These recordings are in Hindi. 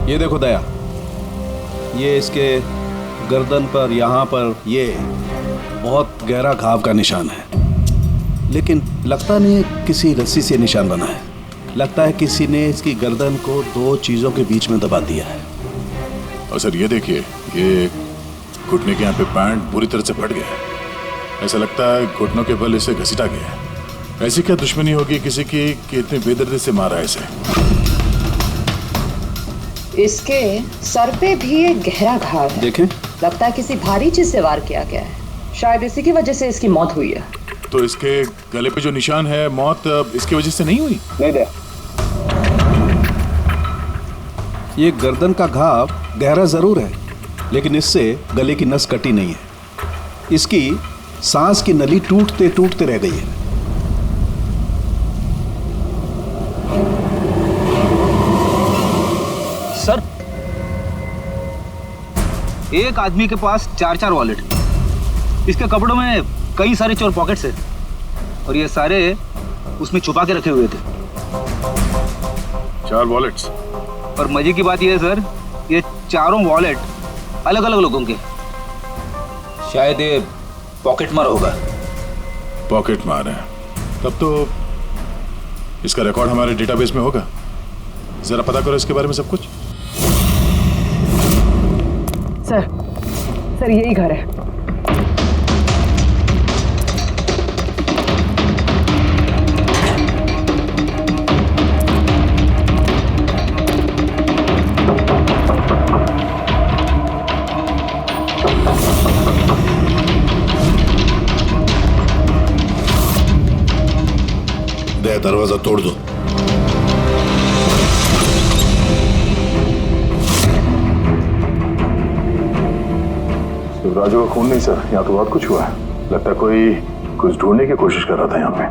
ये देखो दया, ये इसके गर्दन पर, यहाँ पर ये बहुत गहरा घाव का निशान है, लेकिन लगता नहीं किसी रस्सी से निशान बना है। लगता है किसी ने इसकी गर्दन को दो चीजों के बीच में दबा दिया है। और सर ये देखिए, ये घुटने के यहाँ पे पैंट बुरी तरह से फट गया है। ऐसा लगता है घुटनों के बल इसे घसीटा गया है। ऐसी क्या दुश्मनी होगी किसी की कि इतने बेदर्दी से मारा है इसे? इसके सर पे भी एक गहरा घाव है। देखें, लगता है किसी भारी चीज से वार किया गया है। शायद इसी की वजह से इसकी मौत हुई है। तो इसके गले पे जो निशान है, मौत इसकी वजह से नहीं हुई? नहीं दया, ये गर्दन का घाव गहरा जरूर है, लेकिन इससे गले की नस कटी नहीं है। इसकी सांस की नली टूटते टूटते रह गई है। सर, एक आदमी के पास 4-4 वॉलेट, इसके कपड़ों में कई सारे चोर पॉकेट्स हैं और ये सारे उसमें छुपा के रखे हुए थे। 4 वॉलेट्स? और मजे की बात यह है सर, ये चारों वॉलेट अलग अलग लोगों के। शायद ये पॉकेट मार होगा। पॉकेट मार है? तब तो इसका रिकॉर्ड हमारे डेटाबेस में होगा। जरा पता करो इसके बारे में सब कुछ। सर यही घर है। दरवाजा तोड़ दो। राजू का खून नहीं सर, यहाँ तो बहुत कुछ हुआ है। लगता है कोई कुछ ढूंढने की कोशिश कर रहा था यहाँ पे।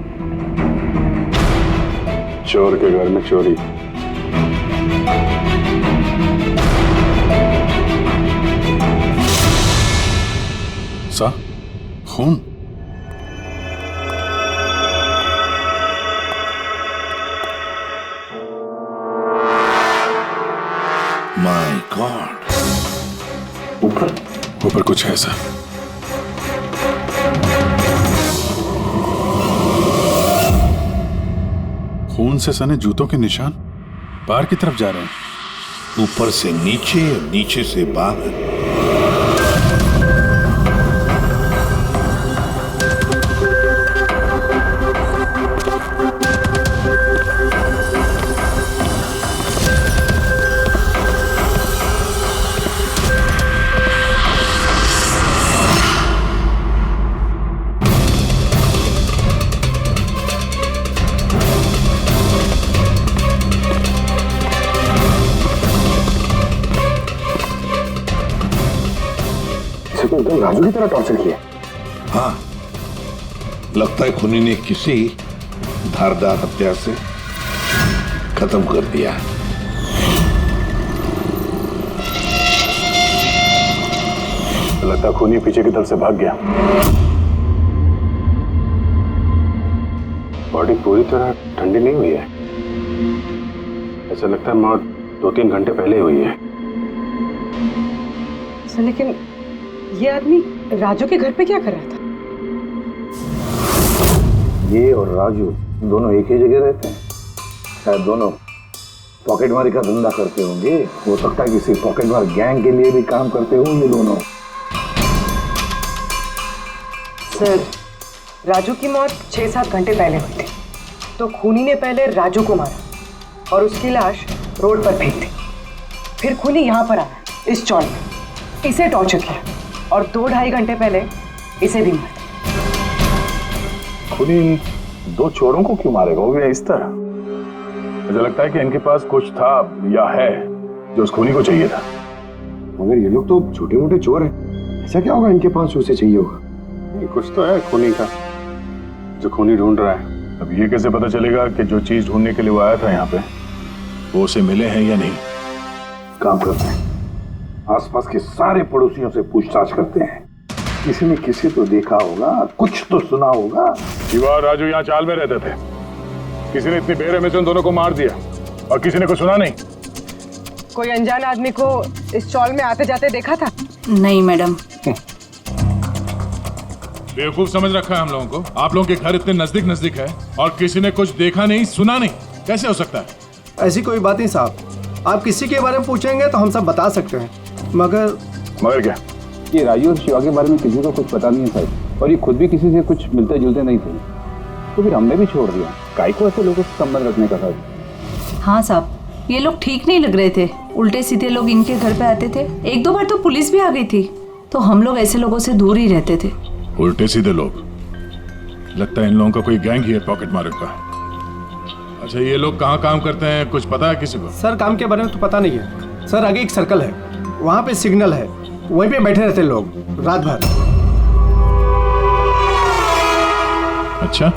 चोर के घर में चोरी। सा खून? माय गॉड, ऊपर कुछ है सर। खून से सने जूतों के निशान बाहर की तरफ जा रहे हैं। ऊपर से नीचे और नीचे से बाहर। एकदम राजू की तरह टॉर्चर किया। हाँ, लगता है खूनी ने किसी धारदार हत्या से खत्म कर दिया। लगता है खूनी पीछे की तरफ से भाग गया। बॉडी पूरी तरह ठंडी नहीं हुई है। ऐसा लगता है मौत 2-3 घंटे पहले हुई है। लेकिन ये आदमी राजू के घर पे क्या कर रहा था? ये और राजू दोनों एक ही जगह रहते हैं। शायद दोनों पॉकेटमारी का धंधा करते होंगे। हो सकता है किसी पॉकेटमार गैंग के लिए भी काम करते हो ये दोनों। सर, राजू की मौत 6-7 घंटे पहले हुई थी, तो खूनी ने पहले राजू को मारा और उसकी लाश रोड पर फेंक दी। फिर खूनी यहाँ पर आया, इस चौल में, इसे टॉर्चर किया और 2-2.5 घंटे पहले इसे भी मारा। खूनी 2 चोरों को क्यों मारेगा, वो भी इस तरह? मुझे लगता है कि इनके पास कुछ था या है जो उस खूनी को चाहिए था। मगर ये लोग तो छोटे मोटे चोर हैं, ऐसा क्या होगा इनके पास उसे चाहिए होगा? कुछ तो है खूनी का जो खूनी ढूंढ रहा है। अब ये कैसे पता चलेगा कि जो चीज ढूंढने के लिए वो आया था यहाँ पे वो उसे मिले हैं या नहीं? काम करते हैं, आसपास के सारे पड़ोसियों से पूछताछ करते हैं। किसी ने किसी तो देखा होगा, कुछ तो सुना होगा। शिवा और राजू यहाँ चाल में रहते थे। किसी ने इतनी बेरहमी से उन दोनों को मार दिया और किसी ने कुछ सुना नहीं। कोई अनजान आदमी को इस चौल में आते जाते देखा था? नहीं मैडम। बेवकूफ समझ रखा है हम लोगों को। आप लोगों के घर इतने नजदीक नजदीक है और किसी ने कुछ देखा नहीं सुना नहीं, कैसे हो सकता है? ऐसी कोई बात नहीं साहब, आप किसी के बारे में पूछेंगे तो हम सब बता सकते हैं, मगर क्या? ये राजू और शिवा के बारे में किसी को कुछ पता नहीं है साहब, और ये खुद भी किसी से कुछ मिलते जुलते नहीं थे, तो फिर हमने भी छोड़ दिया। काय को ऐसे लोगों से संबंध रखने का साहब? हाँ साहब, ये लोग ठीक नहीं लग रहे थे, उल्टे सीधे लोग इनके घर पे आते थे। एक दो बार तो पुलिस भी आ गई थी, तो हम लोग ऐसे लोगों से दूर ही रहते थे। उल्टे सीधे लोग? लगता है इन लोगों का कोई गैंग ही है पॉकेट मार का। अच्छा, ये लोग कहाँ काम करते हैं, कुछ पता है किसी को? सर काम के बारे में तो पता नहीं है सर। आगे एक सर्कल है, वहाँ पे सिग्नल है, वहीं पे बैठे रहते लोग रात भर। अच्छा,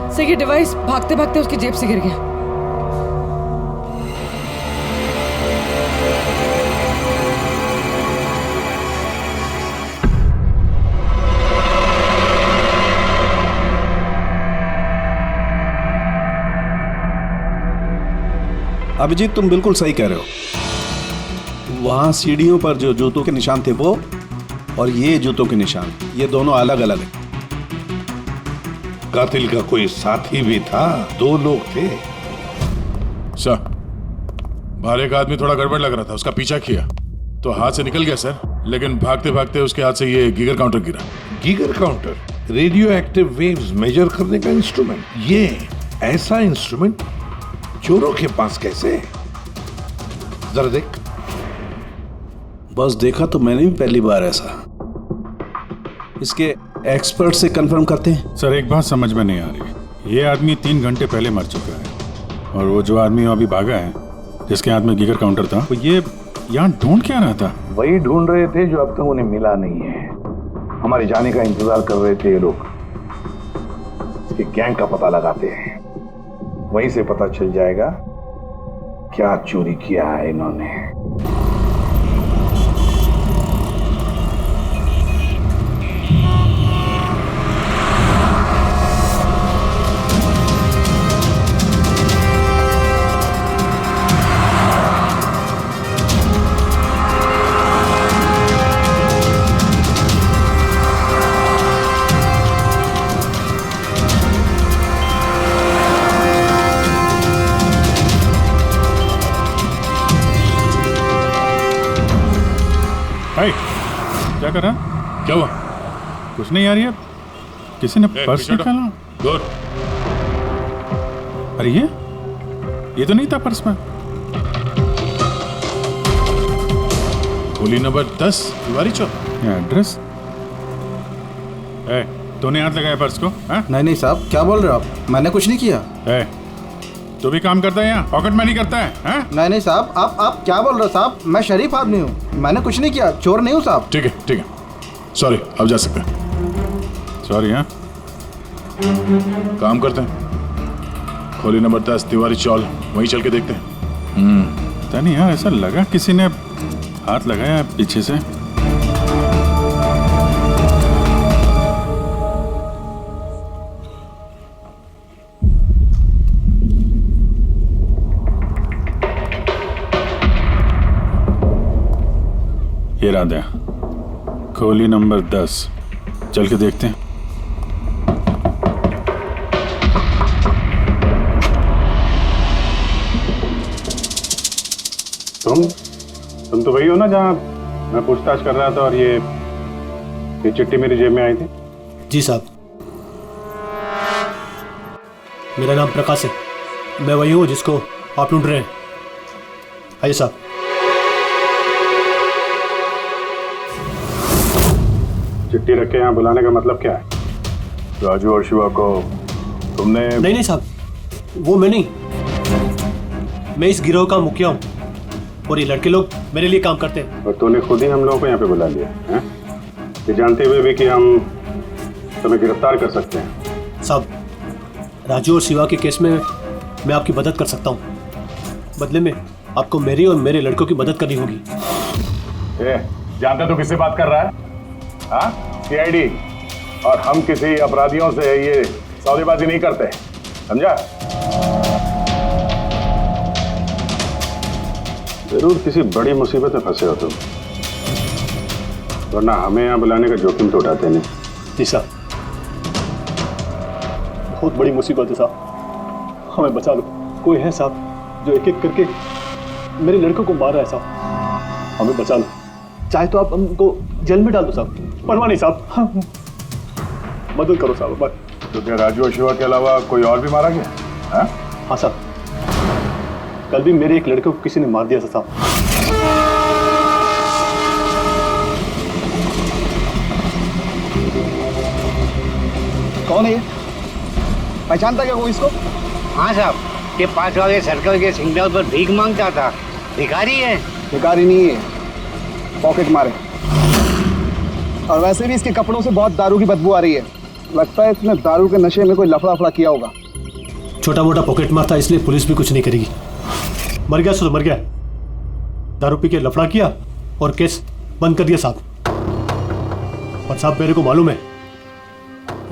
सर ये डिवाइस भागते भागते उसकी जेब से गिर गया। अभिजीत, तुम बिल्कुल सही कह रहे हो। वहां सीढ़ियों पर जो जूतों के निशान थे वो, और ये जूतों के निशान, ये दोनों अलग अलग हैं। कातिल का कोई साथी भी था, 2 लोग थे। सर, बाहर एक आदमी थोड़ा गड़बड़ लग रहा था, उसका पीछा किया तो हाथ से निकल गया सर, लेकिन भागते भागते उसके हाथ से ये गीगर काउंटर गिरा। Geiger counter radioactive waves measure करने का इंस्ट्रूमेंट। ये ऐसा इंस्ट्रूमेंट चोरों के पास कैसे? जरा देख। बस देखा तो मैंने भी पहली बार ऐसा। इसके एक्सपर्ट से कंफर्म करते हैं। सर, एक बात समझ में नहीं आ रही। ये आदमी 3 घंटे पहले मर चुका है, और वो जो आदमी अभी भागा है, जिसके हाथ में गीगर काउंटर था, वो ये यहाँ ढूंढ क्या रहा था? वही ढूंढ रहे थे जो अब तक उन्हें मिला नहीं है। हमारे जाने का इंतजार कर रहे थे ये लोग। इसके गैंग का पता लगाते हैं, वहीं से पता चल जाएगा क्या चोरी किया है इन्होंने। क्या कर रहा? क्या हुआ? कुछ नहीं यार, ये किसी ने पर्स निकाला। दूर। अरे ये तो नहीं था पर्स में। गोली नंबर 10 तिवारी चौक। एड्रेस तूने हाथ लगाया पर्स को? हाँ? नहीं साहब, क्या बोल रहे हो आप? मैंने कुछ नहीं किया। तू भी काम करता है यहाँ, पॉकेट मनी करता है? हाँ? नहीं साहब, आप क्या बोल रहे हो साहब? मैं शरीफ आदमी हूँ, मैंने कुछ नहीं किया, चोर नहीं हूँ साहब। ठीक है, सॉरी, अब जा सकते हैं। सॉरी। हाँ, काम करते हैं, खोली नंबर 10 तिवारी चौल, वहीं चल के देखते हैं। पता नहीं यार, ऐसा लगा किसी ने हाथ लगाया पीछे से। ये राधा, खोली नंबर 10, चल के देखते हैं। तुम तो वही हो ना जहाँ मैं पूछताछ कर रहा था और ये चिट्ठी मेरी जेब में आई थी? जी साहब, मेरा नाम प्रकाश है, मैं वही हूँ जिसको आप ढूंढ रहे हैं। आइए साहब। चिट्ठी रख के यहाँ बुलाने का मतलब क्या है? राजू और शिवा को तुमने? नहीं साहब, वो मैं नहीं, मैं इस गिरोह का मुखिया हूँ और ये लड़के लोग मेरे लिए काम करते हैं। और तूने खुद ही हम लोगों को यहाँ पे बुला लिया है, ये जानते हुए भी कि हम तुम्हें गिरफ्तार कर सकते हैं। साहब, राजू और शिवा के केस में मैं आपकी मदद कर सकता हूँ, बदले में आपको मेरी और मेरे लड़कों की मदद करनी होगी। जानते तो किससे बात कर रहा है? हाँ, CID, और हम किसी अपराधियों से ये सौदेबाजी नहीं करते, समझा? जरूर किसी बड़ी मुसीबत में फंसे हो तुम, वरना हमें यहाँ बुलाने का जोखिम तो उठाते नहीं। जी साहब, बहुत बड़ी मुसीबत है साहब, हमें बचा लो। कोई है साहब जो एक एक करके मेरे लड़कों को मार रहा है साहब, हमें बचा लो। चाहे तो आप हमको जेल में डाल दो साहब, परवाह नहीं साहब, मदद करो साहब। तो क्या राजू और शिवा के अलावा कोई और भी मारा गया? हाँ साहब, कल भी मेरे एक लड़के को किसी ने मार दिया था साहब। कौन है ये? पहचानता क्या कोई इसको? हाँ साहब, ये 5 वाले सर्कल के सिग्नल पर भीख मांगता था। भिखारी है? भिखारी नहीं है, पॉकेट मारे। और वैसे भी इसके कपड़ों से बहुत दारू की बदबू आ रही है, लगता है इसने दारू के नशे में कोई लफड़ा किया होगा। छोटा मोटा पॉकेट मार था, इसलिए पुलिस भी कुछ नहीं करेगी। मर गया सो मर गया, दारू पी के लफड़ा किया और केस बंद कर दिया साहब। और साहब मेरे को मालूम है,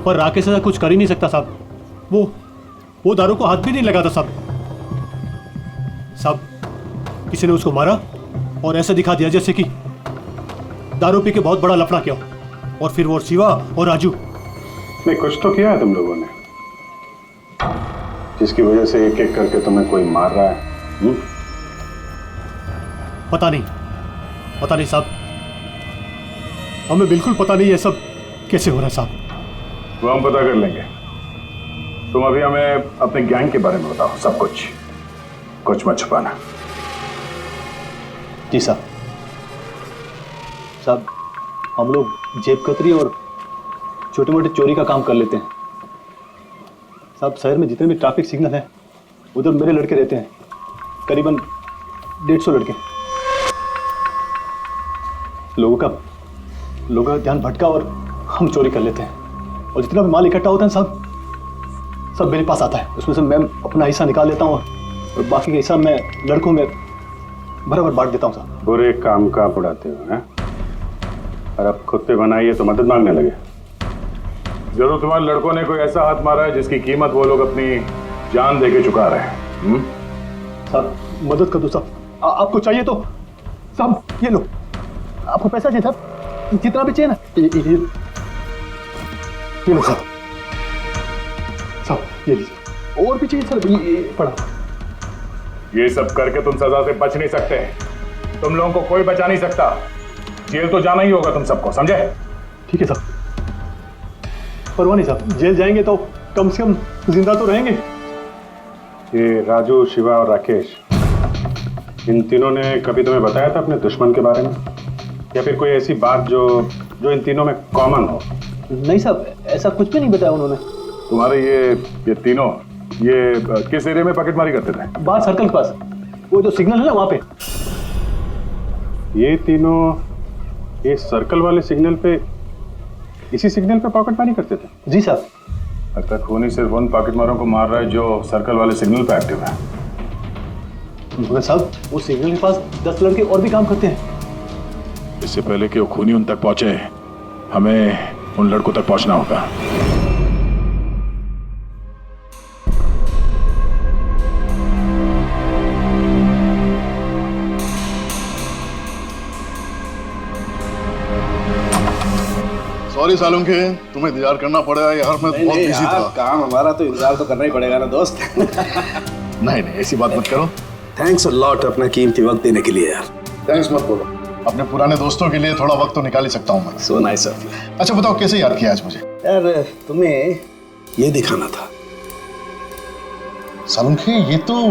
पर राकेश ऐसा कुछ कर ही नहीं सकता साहब, वो दारू को हाथ भी नहीं लगाता साहब। किसी ने उसको मारा और ऐसा दिखा दिया जैसे कि दारू पी के बहुत बड़ा लफड़ा किया, और फिर वो शिवा और राजू। नहीं, कुछ तो किया है तुम लोगों ने, जिसकी वजह से एक एक करके तुम्हें कोई मार रहा है। पता नहीं साहब, हमें बिल्कुल पता नहीं ये सब कैसे हो रहा है साहब। वो हम पता कर लेंगे, तुम अभी हमें अपने गैंग के बारे में बताओ, सब कुछ मत छुपाना। जी साहब, हम लोग जेब कतरी और छोटे मोटे चोरी का काम कर लेते हैं साहब। शहर में जितने भी ट्रैफिक सिग्नल हैं उधर मेरे लड़के रहते हैं, करीबन 150 लड़के। लोगों का ध्यान भटका और हम चोरी कर लेते हैं, और जितना भी माल इकट्ठा होता है साहब, सब मेरे पास आता है। उसमें से मैं अपना हिस्सा निकाल लेता हूँ और बाकी का हिस्सा मैं लड़कों में बराबर बांट देता हूँ साहब। बुरे काम का उड़ाते हो हैं, और अब खुद पे बनाइए तो मदद मांगने लगे। जरूर तुम्हारे लड़कों ने कोई ऐसा हाथ मारा है जिसकी कीमत वो लोग अपनी जान देके चुका रहे हैं। साहब मदद कर दो साहब, आपको चाहिए तो साहब ये लो, आपको पैसा चाहिए साहब, जितना भी चाहिए ना ये लो साहब, ये लीजिए। और भी चाहिए सर? ये पड़ा। ये सब करके तुम सजा से बच नहीं सकते, तुम लोगों को कोई बचा नहीं सकता, जेल तो जाना ही होगा तुम सबको, समझे? ठीक है साहब, परवाह नहीं साहब, जेल जाएंगे तो कम से कम जिंदा तो रहेंगे। ये राजू, शिवा और राकेश, इन तीनों ने कभी तुम्हें बताया था अपने दुश्मन के बारे में, या फिर कोई ऐसी बात जो इन तीनों में कॉमन हो? नहीं साहब, ऐसा कुछ भी नहीं बताया उन्होंने। तुम्हारे ये तीनों ये किस एरिया में पॉकेटमारी करते थे? बाहर सर्कल के पास, वो जो सिग्नल है ना वहाँ पे। ये तीनों इस सर्कल वाले सिग्नल पे, इसी सिग्नल पे पॉकेटमारी करते थे? जी साहब। लगता है खूनी सिर्फ उन पॉकेटमारों को मार रहा है जो सर्कल वाले सिग्नल पे एक्टिव है। मगर साहब वो सिग्नल के पास 10 लड़के और भी काम करते हैं। इससे पहले कि वो खूनी उन तक पहुंचे, हमें उन लड़कों तक पहुंचना होगा। सॉरी सालुंखे, तुम्हें इंतजार करना पड़ा यार, मैं बहुत बिजी था। काम हमारा तो इंतजार तो करना ही पड़ेगा ना दोस्त। नहीं ऐसी बात मत करो। थैंक्स अ लॉट अपना कीमती वक्त देने के लिए यार। थैंक्स मत बोलो, अपने पुराने दोस्तों के लिए थोड़ा वक्त तो निकाल ही सकता हूँ मैं। So nice of you. अच्छा बताओ कैसे याद किया आज मुझे? यार तुम्हें ये दिखाना था। सालुंखे ये तो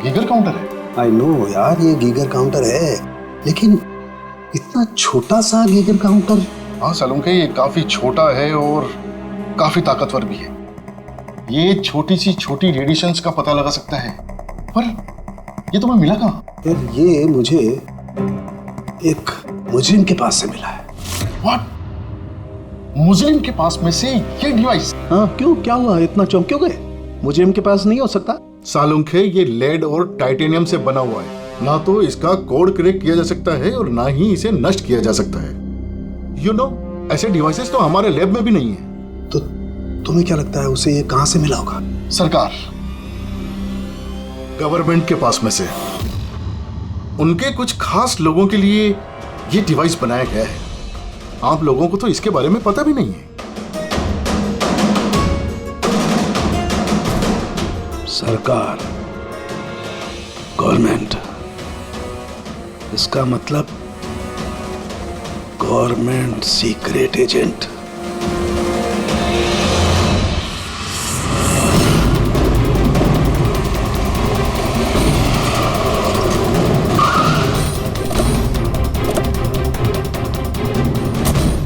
गीगर काउंटर है। आई नो यार, ये गीगर काउंटर है, लेकिन इतना छोटा सा गीगर काउंटर। हाँ सालुंखे, ये काफी छोटा है और काफी ताकतवर भी है। ये छोटी सी छोटी रेडिएशंस का पता लगा सकता है, पर ये तुम्हें मिला कहाँ? यार ये मुझे एक मुजरिम के पास से मिला है। व्हाट? मुजरिम के पास में से ये डिवाइस? हाँ क्यों, क्या हुआ, इतना चौंक क्यों गए? मुजरिम के पास नहीं हो सकता? सालुंखे ये लेड और टाइटेनियम से बना हुआ है, ना तो इसका कोड क्रैक किया जा सकता है और ना ही इसे नष्ट किया जा सकता है। You know, ऐसे डिवाइसेस तो हमारे लैब में भी नहीं है। तो तुम्हें क्या लगता है उसे ये कहां से मिला होगा? सरकार, गवर्नमेंट के पास में से उनके कुछ खास लोगों के लिए ये डिवाइस बनाया गया है। आप लोगों को तो इसके बारे में पता भी नहीं है। सरकार, गवर्नमेंट, इसका मतलब गवर्नमेंट सीक्रेट एजेंट।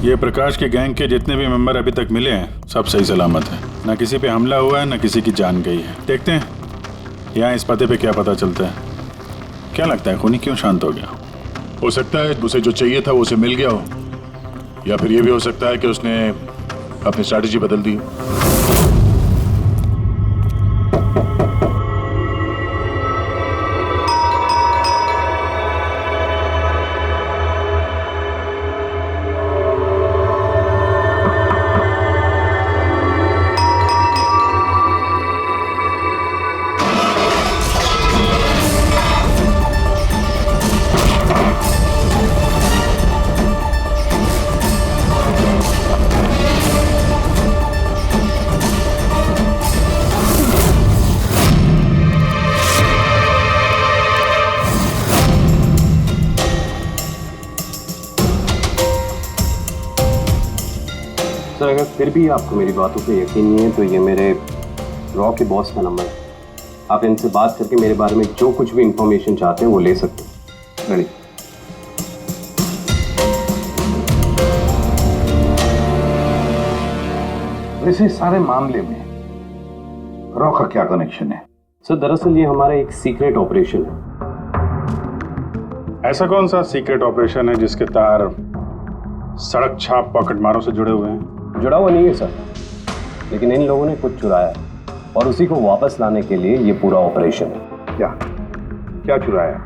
ये प्रकाश के गैंग के जितने भी मेंबर अभी तक मिले हैं सब सही सलामत है। ना किसी पे हमला हुआ है, ना किसी की जान गई है। देखते हैं यहाँ इस पते पे क्या पता चलता है। क्या लगता है खूनी क्यों शांत हो गया? हो सकता है उसे जो चाहिए था वो उसे मिल गया हो, या फिर ये भी हो सकता है कि उसने अपनी स्ट्रैटेजी बदल दी। सर अगर फिर भी आपको मेरी बातों पे यकीन नहीं है तो ये मेरे रॉ के बॉस का नंबर है। आप इनसे बात करके मेरे बारे में जो कुछ भी इंफॉर्मेशन चाहते हैं वो ले सकते हैं। रेडी? वैसे सारे मामले में रॉ का क्या कनेक्शन है? सर दरअसल ये हमारा एक सीक्रेट ऑपरेशन है। ऐसा कौन सा सीक्रेट ऑपरेशन है जिसके तार सड़क छाप पॉकेटमारों से जुड़े हुए हैं? जुड़ा हुआ नहीं है सर, लेकिन इन लोगों ने कुछ चुराया है और उसी को वापस लाने के लिए ये पूरा ऑपरेशन है। क्या क्या चुराया?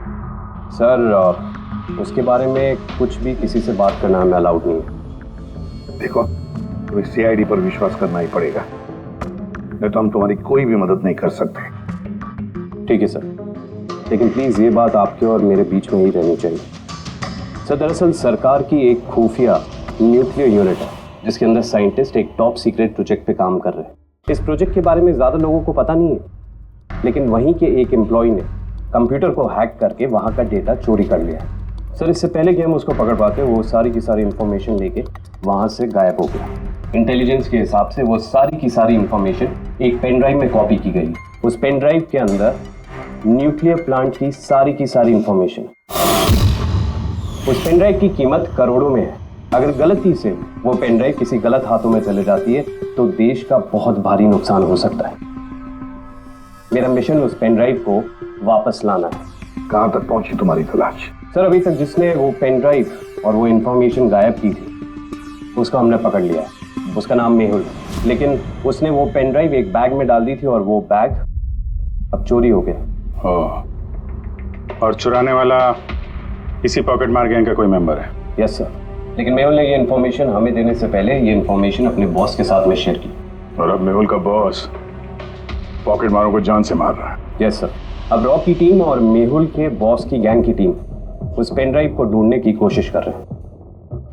सर उसके बारे में कुछ भी किसी से बात करना हमें अलाउड नहीं है। देखो, तुम्हें सीआईडी पर विश्वास करना ही पड़ेगा, नहीं तो हम तुम्हारी कोई भी मदद नहीं कर सकते। ठीक है सर, लेकिन प्लीज ये बात आपके और मेरे बीच में ही रहनी चाहिए। सर दरअसल सरकार की एक खुफिया न्यूक्लियर यूनिट है जिसके अंदर साइंटिस्ट एक टॉप सीक्रेट प्रोजेक्ट पे काम कर रहे हैं। इस प्रोजेक्ट के बारे में ज़्यादा लोगों को पता नहीं है, लेकिन वहीं के एक एम्प्लॉय ने कंप्यूटर को हैक करके वहाँ का डेटा चोरी कर लिया है। सर इससे पहले कि हम उसको पकड़ पाते वो सारी की सारी इंफॉर्मेशन लेके वहाँ से गायब हो गया। इंटेलिजेंस के हिसाब से वो सारी की सारी इंफॉर्मेशन एक पेन ड्राइव में कॉपी की गई। उस पेन ड्राइव के अंदर न्यूक्लियर प्लांट की सारी इंफॉर्मेशन। उस पेन ड्राइव की कीमत करोड़ों में है, अगर गलती से वो पेन ड्राइव किसी गलत हाथों में चले जाती है तो देश का बहुत भारी नुकसान हो सकता है। मेरा मिशन उस पेन ड्राइव को वापस लाना है। कहां तक पहुंची तुम्हारी तलाश? सर, अभी तक जिसने वो पेन ड्राइव और वो इंफॉर्मेशन गायब की थी उसको हमने पकड़ लिया है। उसका नाम मेहुल है, लेकिन उसने वो पेन ड्राइव एक बैग में डाल दी थी और वो बैग अब चोरी हो गया। और चुराने वाला इसी पॉकेट मार गैंग का कोई मेंबर है? यस सर, लेकिन मेहुल ने ये इन्फॉर्मेशन हमें देने से पहले ये इन्फॉर्मेशन अपने बॉस के साथ में शेयर की। और अब मेहुल का बॉस पॉकेट मारों को जान से मार रहा है। यस सर, अब रॉ की टीम और मेहुल के बॉस की गैंग की टीम उस पेन ड्राइव को ढूंढने की कोशिश कर रहे हैं।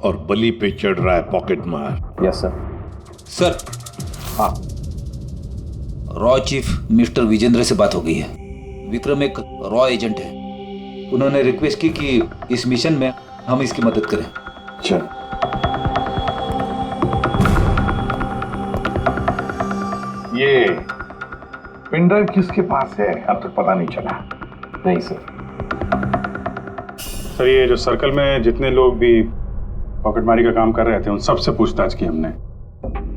और बलि पे चढ़ रहा है पॉकेट मार। Yes sir. सर, हाँ, रॉ चीफ मिस्टर विजेंद्र से बात हो गई है। विक्रम एक रॉ एजेंट है। उन्होंने रिक्वेस्ट की कि इस मिशन में हम इसकी मदद करें। चल, ये पेन ड्राइव किसके पास है अब तक पता नहीं चला? नहीं सर। सर, ये जो सर्कल में जितने लोग भी पॉकेटमारी का काम कर रहे थे उन सबसे पूछताछ की हमने।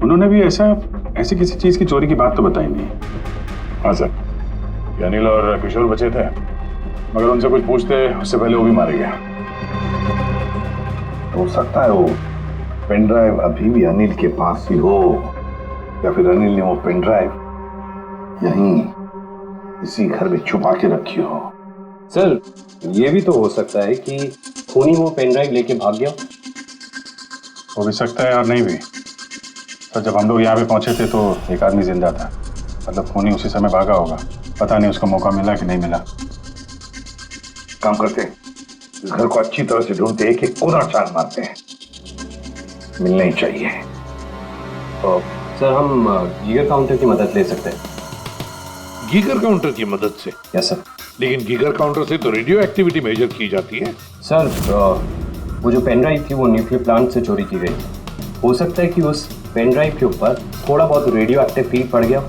उन्होंने भी ऐसी किसी चीज की चोरी की बात तो बताई नहीं। हाँ सर, ये अनिल और किशोर बचे थे, मगर उनसे कुछ पूछते उससे पहले वो भी मारे गए। हो सकता है वो पेन ड्राइव अभी भी अनिल के पास ही हो, या फिर अनिल ने वो पेन ड्राइव यहीं इसी घर में छुपा के रखी हो। सर, ये भी तो हो सकता है कि खूनी वो पेन ड्राइव लेके भाग गया। हो भी सकता है और नहीं भी। तो जब हम लोग यहाँ पे पहुंचे थे तो एक आदमी जिंदा था, मतलब खूनी उसी समय भागा होगा। पता नहीं उसको मौका मिला कि नहीं मिला। काम करते हैं, इस घर को अच्छी तरह से ढूंढते, एक एक कोना छान मारते हैं। मिलना ही चाहिए। तो सर, हम गीगर काउंटर की मदद ले सकते हैं। गीगर काउंटर की मदद से? Yes sir. लेकिन गीगर काउंटर से तो रेडियो एक्टिविटी मेजर की जाती है। सर, वो जो पेन ड्राइव थी वो न्यूक्लियर प्लांट से चोरी की गई। हो सकता है कि उस पेन ड्राइव के ऊपर थोड़ा बहुत रेडियो एक्टिव फीड पड़ गया।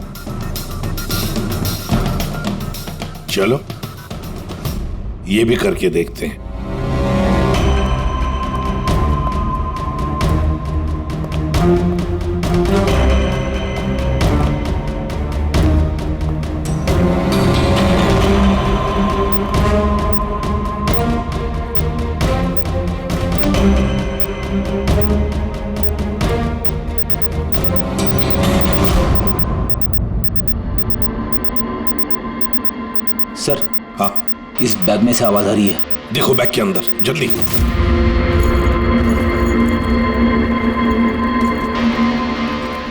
चलो ये भी करके देखते हैं। सर, हाँ, इस बैग में से आवाज आ रही है। देखो बैग के अंदर, जल्दी।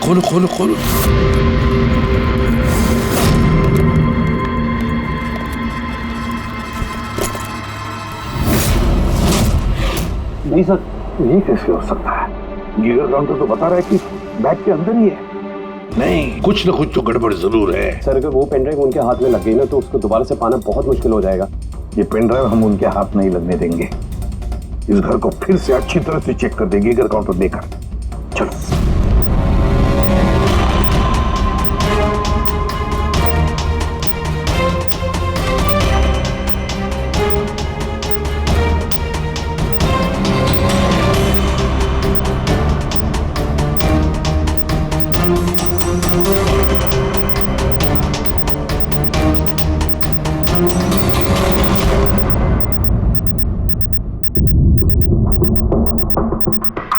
खोलो खोलो खोलो। नहीं सर, ये कैसे हो सकता है? गीगर काउंटर तो बता रहा है कि बैग के अंदर ही है। नहीं, कुछ न कुछ तो गड़बड़ जरूर है। सर, अगर वो पेन ड्राइव उनके हाथ में लग गई ना तो उसको दोबारा से पाना बहुत मुश्किल हो जाएगा। ये पेन ड्राइव हम उनके हाथ नहीं लगने देंगे। इस घर को फिर से अच्छी तरह से चेक कर देंगे गीगर काउंटर देकर। चलो।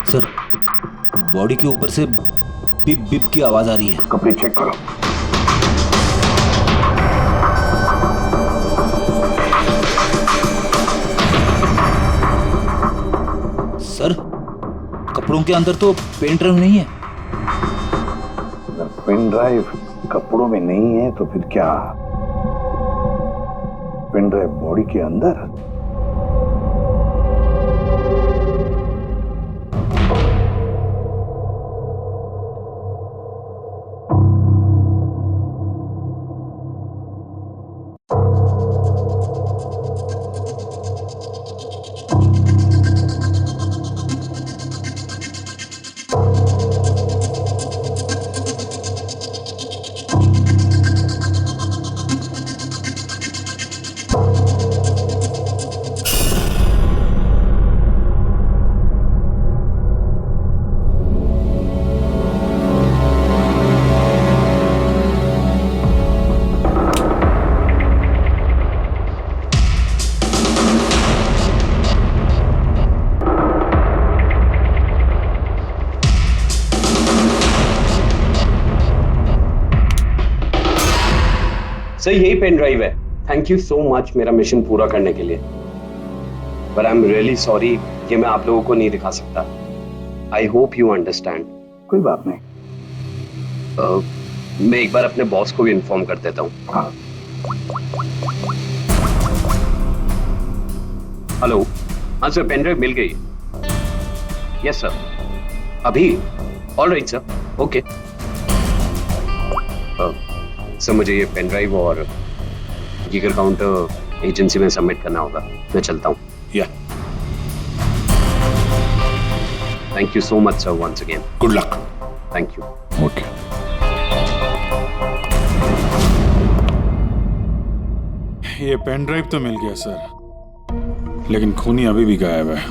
सर, बॉडी के ऊपर से बिप बिप की आवाज आ रही है। कपड़े चेक करो। सर, कपड़ों के अंदर तो पेन ड्राइव नहीं है। अगर पेन ड्राइव कपड़ों में नहीं है तो फिर क्या? पेन ड्राइव बॉडी के अंदर? सर यही पेन ड्राइव है। थैंक यू सो मच मेरा मिशन पूरा करने के लिए। But I am really sorry कि मैं आप लोगों को नहीं दिखा सकता। I hope you understand. कोई बात नहीं। मैं एक बार अपने बॉस को भी इन्फॉर्म कर देता हूँ। हाँ। हेलो, हाँ सर, पेन ड्राइव मिल गई। यस सर, अभी। All right sir, okay. Sir मुझे ये पेन ड्राइव और जिगर काउंटर एजेंसी में सबमिट करना होगा। मैं चलता हूँ। Yeah thank you so much sir once again. Good luck. Thank you. Okay. ये पेन ड्राइव तो मिल गया सर, लेकिन खूनी अभी भी गायब है।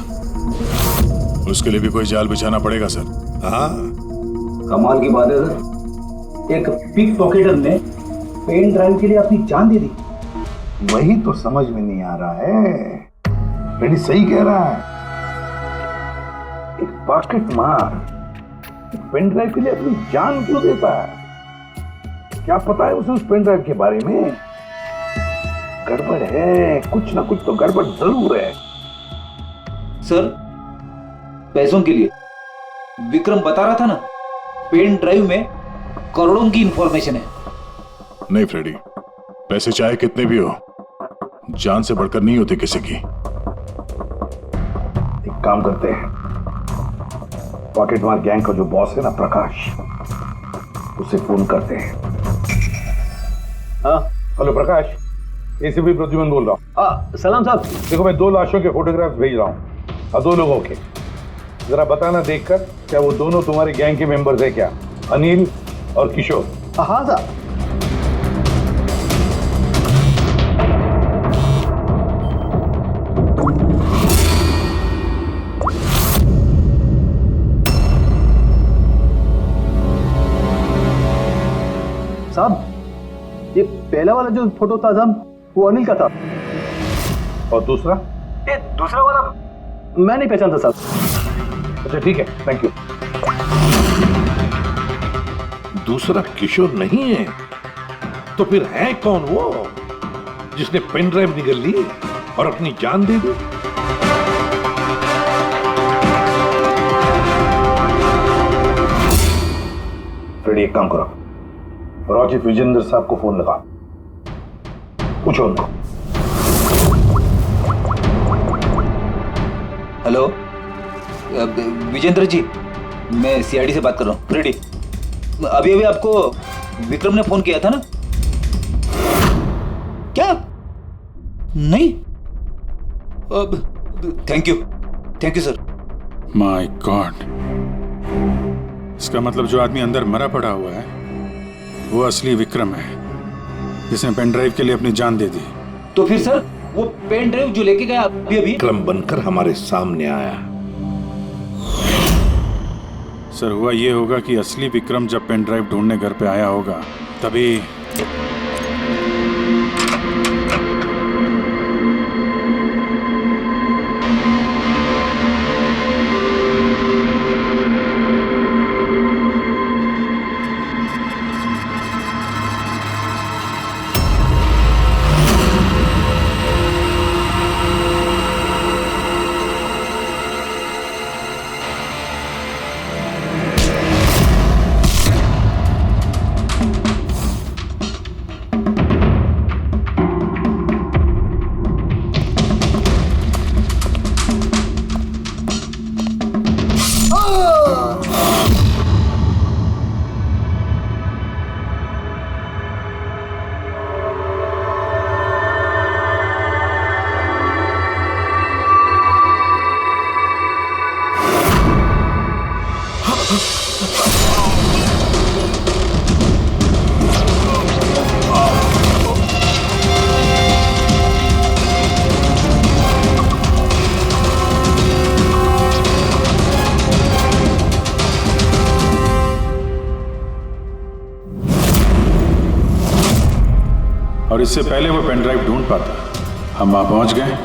उसके लिए भी कोई जाल बिछाना पड़ेगा सर। हाँ, कमाल की बात है सर, एक पिक पॉकेटर ने पेन ड्राइव के लिए अपनी जान दे दी। वही तो समझ में नहीं आ रहा है। रेडी सही कह रहा है। एक पॉकेट मार एक पेन ड्राइव के लिए अपनी जान क्यों देता है? क्या पता है उसे उस पेन ड्राइव के बारे में? गड़बड़ है, कुछ ना कुछ तो गड़बड़ जरूर है। सर, पैसों के लिए विक्रम बता रहा था ना, पेन ड्राइव में करोड़ों की इंफॉर्मेशन है। नहीं फ्रेडी, पैसे चाहे कितने भी हो, जान से बढ़कर नहीं होती किसी की। एक काम करते हैं, पॉकेट मार गैंग का जो बॉस है ना प्रकाश, उसे फोन करते हैं। हाँ हेलो प्रकाश, एसीपी प्रद्युमन बोल रहा हूँ। सलाम साहब। देखो मैं 2 लाशों के फोटोग्राफ्स भेज रहा हूँ और 2 लोगों के। जरा बताना देखकर क्या वो दोनों तुम्हारे गैंग के मेंबर्स है क्या? अनिल और किशोर। हाँ साहब। साहब, ये पहला वाला जो फोटो था साहब, वो अनिल का था। और दूसरा? ये दूसरा वाला मैं नहीं पहचानता साहब। अच्छा ठीक है, थैंक यू। दूसरा किशोर नहीं है तो फिर है कौन वो जिसने पेन ड्राइव निगल ली और अपनी जान दे दी? फ्रेडी एक काम करो, रॉचिफ विजेंद्र साहब को फोन लगा, पूछो उनको। हेलो विजेंद्र जी, मैं सीआईडी से बात कर रहा हूँ। फ्रेडी, अभी अभी आपको विक्रम ने फोन किया था ना? क्या? नहीं? Thank you sir. My God, इसका मतलब जो आदमी अंदर मरा पड़ा हुआ है वो असली विक्रम है, जिसने पेन ड्राइव के लिए अपनी जान दे दी। तो फिर सर, वो पेन ड्राइव जो लेके गया अभी विक्रम बनकर हमारे सामने आया। सर, हुआ ये होगा कि असली विक्रम जब पेन ड्राइव ढूंढने घर पे आया होगा तभी। और इससे पहले वो पेन ड्राइव ढूंढ पाता, हम वहां पहुंच गए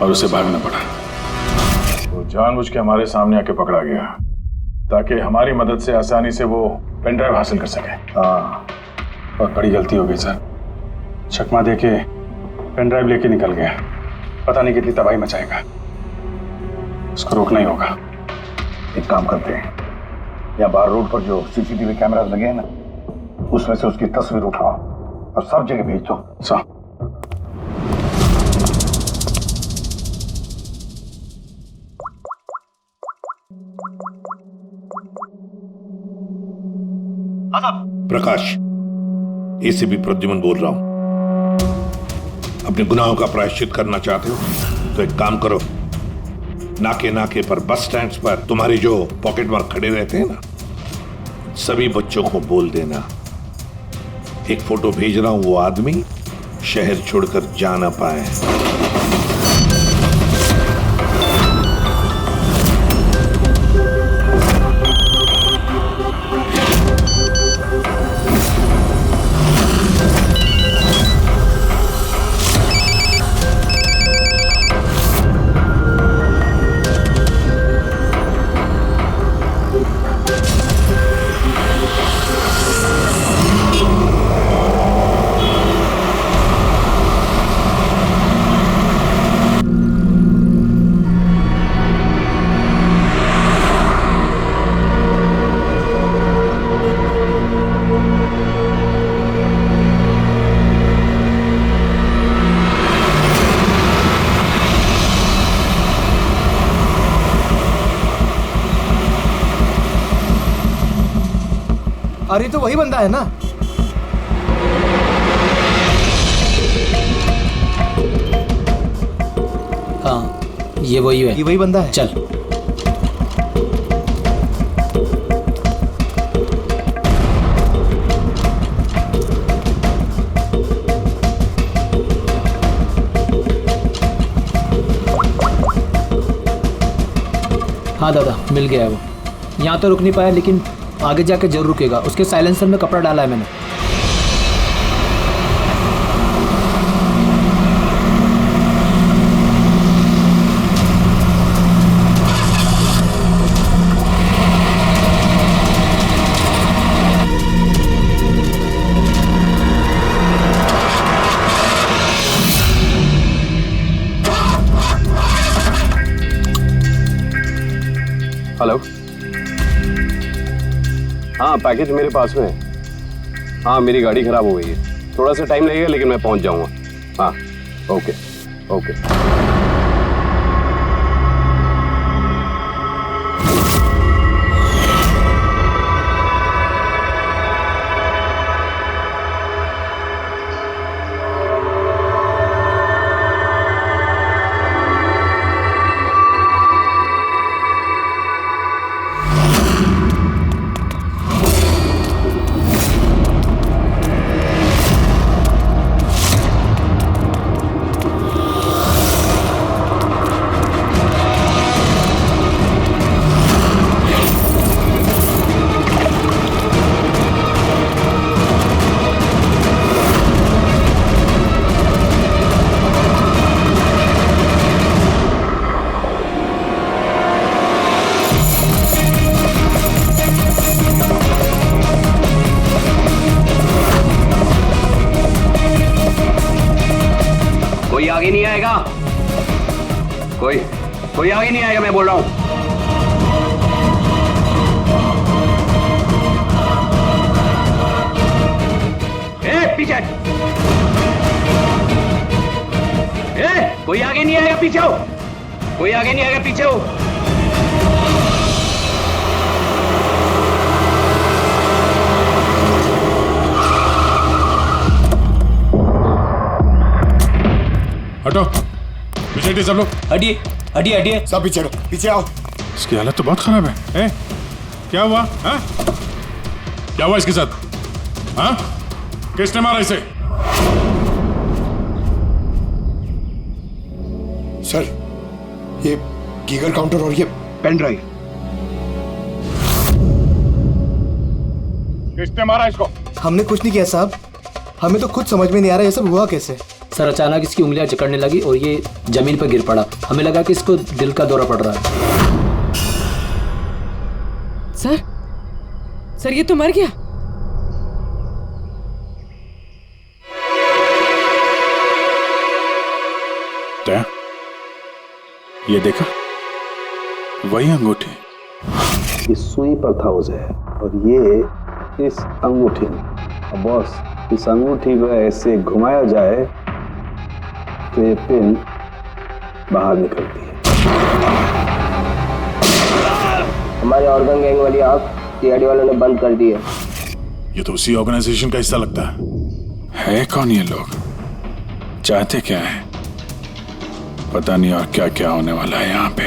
और उसे भागना पड़ा। वो जानबूझ के हमारे सामने आके पकड़ा गया ताकि हमारी मदद से आसानी से वो पेन ड्राइव हासिल कर सके। हाँ, बहुत बड़ी गलती हो गई सर। चकमा देके पेन ड्राइव लेके निकल गया। पता नहीं कितनी तबाही मचाएगा। उसको रोकना ही होगा। एक काम करते हैं, यहाँ बाहर रोड पर जो सीसीटीवी कैमरास लगे हैं ना, उसमें से उसकी तस्वीर उठाओ और सब जगह भेज दो। प्रकाश, एसीपी प्रद्युमन बोल रहा हूं। अपने गुनाहों का प्रायश्चित करना चाहते हो तो एक काम करो, नाके नाके पर, बस स्टैंड्स पर तुम्हारे जो पॉकेट मार खड़े रहते हैं ना, सभी बच्चों को बोल देना एक फोटो भेज रहा हूं, वो आदमी शहर छोड़कर जा ना पाए। अरे तो वही बंदा है ना? हाँ, ये वही है। ये वही बंदा है। चल। हाँ दादा, मिल गया है वो। यहाँ तो रुक नहीं पाया, लेकिन आगे जाके जरूर रुकेगा। उसके साइलेंसर में कपड़ा डाला है मैंने। हेलो। हाँ, पैकेज मेरे पास में है। हाँ, मेरी गाड़ी खराब हो गई है, थोड़ा सा टाइम लगेगा लेकिन मैं पहुंच जाऊंगा। हाँ, ओके ओके। कोई आगे नहीं आएगा, कोई आगे नहीं आएगा, मैं बोल रहा हूं। पीछे, कोई आगे नहीं आएगा, पीछे हो। कोई आगे नहीं आएगा, पीछे हो। हटो, पीछे हटिए सब लोग। हटिए हटिए हटिए, सब पीछे रहो, पीछे आओ। इसकी हालत तो बहुत खराब है। क्या हुआ? हाँ? क्या हुआ इसके साथ? हाँ? किसने मारा इसे? सर, ये गीगर काउंटर और ये पेन ड्राइव। किसने मारा इसको? हमने कुछ नहीं किया साहब, हमें तो खुद समझ में नहीं आ रहा ये सब हुआ कैसे। सर, अचानक इसकी उंगलियां जकड़ने लगी और ये जमीन पर गिर पड़ा। हमें लगा कि इसको दिल का दौरा पड़ रहा है। सर ये तो मर गया। क्या ये देखा? वही अंगूठी। इस सुई पर था उसे और ये इस अंगूठी में। अब बॉस, इस अंगूठी को ऐसे घुमाया जाए तो ये पिन बाहर निकलती है। हमारे ऑर्गन गैंग वाली आग सीआईडी वालों ने बंद कर दी है। ये तो उसी ऑर्गेनाइजेशन का हिस्सा लगता है कौन ये लोग? चाहते क्या है? पता नहीं और क्या क्या होने वाला है यहाँ पे।